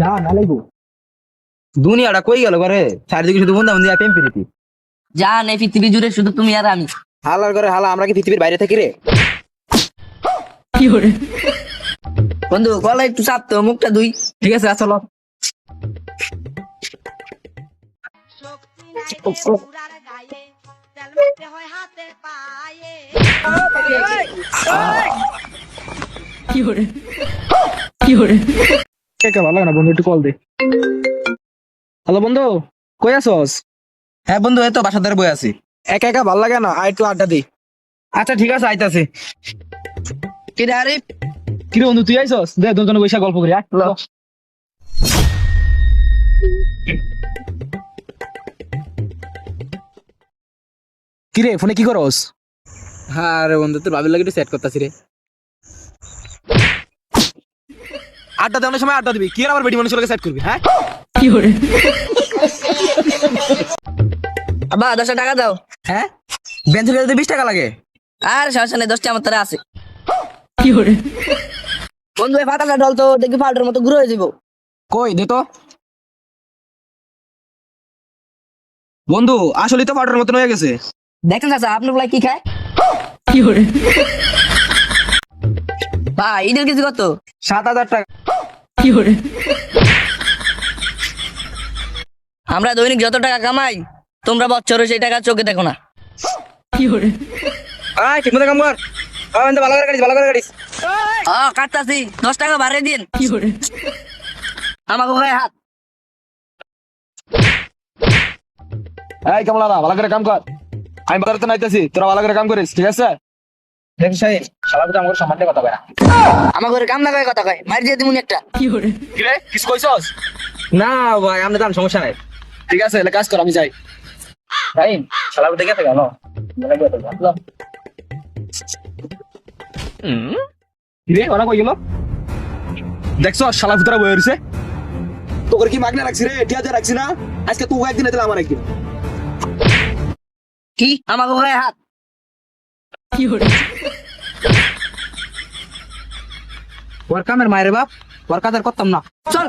না না লাগবো। দুনিয়াটা কই গেল ঘরে চারিদিকে শুধু বন্ধা বন্ধি আর প্রেম প্রীতি। জান এই পৃথিবী জুড়ে শুধু তুমি আর আমি। হালার ঘরে হালা, আমরা কি পৃথিবীর বাইরে থাকি রে? বন্ধু গলা একটু চাপ তো, মুখটা ধুই। ঠিক আছে চলো। একা ভালো লাগে না বন্ধু, একটু কল দে। হ্যালো বন্ধু, কই আছস? হ্যাঁ বন্ধু, এই তো বাসার ধারে বই আছি। একা একা ভালো লাগে না, আয় একটু আড্ডা দি। আচ্ছা ঠিক আছে, আইতাছি। কি রে আরিফ? কিরে বন্ধু তুই আইছস? দে দুজনে বইসা গল্প করি। আয় ল। কিরে ফোনে কি করস? হ্যাঁ রে বন্ধু, তোর ভাবির লাগে একটু সেট করতেছি রে। আড্ডা দেওয়ার সময় আড্ডা দিবি, কি আর আমার বেডি মানুষের লগে সেট করবি? হ্যাঁ আব্বা 10 টাকা দাও। হ্যাঁ, বেঞ্চ খেতে 20 টাকা লাগে। আর সমস্যা নেই, 10টা আমার তারা আছে। বন্ধু এই ফাটাটা ডল তো দেখবি ফাটার মতো ঘুরে হয়ে যাবো। কই দে তো। বন্ধু আসলে তো পাউডার মতন হয়ে গেছে। দেখেন চাচা আপনার বলাই কি খায়? ভাই ঈদের কিছু কত? 7,000 টাকা। আমরা দৈনিক যত টাকা কামাই, তোমরা বছরে সেই টাকা চোখে দেখো না। আয় ঠিক মতো কাম কর। ভালো করে কাটিস, ভালো করে কাটিস। কাটতাছি, 10 টাকা বাড়িয়ে দিন। আমাকে গায়ে হাত। এই কামলা না, ভালো করে কাম কর। আমি বাজারে তো নাইতেছি, তোরা ভালো করে কাম করিস, ঠিক আছে? দেখ সাহেব, শালা তো আমার সম্মান দিয়ে কথা কয় না। আমার ঘরে কাম না করে কথা কয়, মার দিয়ে দিমুন একটা। কিরে কিছু কইছস? না ভাই, আমরা জান সমস্যা নাই। ঠিক আছে, এলে কাজ কর, আমি যাই। ভাই শালা দেখে থাকে না। কিরে ওরা কই গেল? দেখছো শালা ভিতরে বই রইছে। তোর কি মাগনা রাখছি রে? টিয়াতে রাখছি না? আজকে তুই একদিন দিলে আমার একদিন। কি আমাকে গায়ে হাত? ওর কামের মায়ের বাপ, ওর কাদের করতাম না। চল।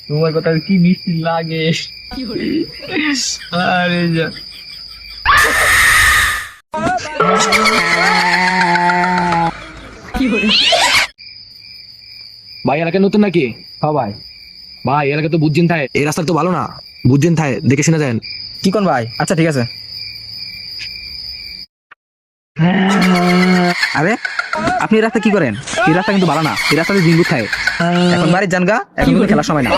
তোমার কথা কি মিষ্টি লাগে। আরে যা। ভাই এলাকা নতুন নাকি? হ্যাঁ ভাই। ভাই এলাকা তো বুঝছেন থাকে, এই রাস্তা তো ভালো না, বুঝছেন থাকে, দেখে শুনে যান। কি কোন ভাই? আচ্ছা ঠিক আছে। আরে আপনি এই রাস্তা কি করেন? এই রাস্তা কিন্তু ভালো না, এই রাস্তাতে দিন গুড থাকে। এখন বাড়ির জানগা, এখন কিন্তু খেলার সময় না।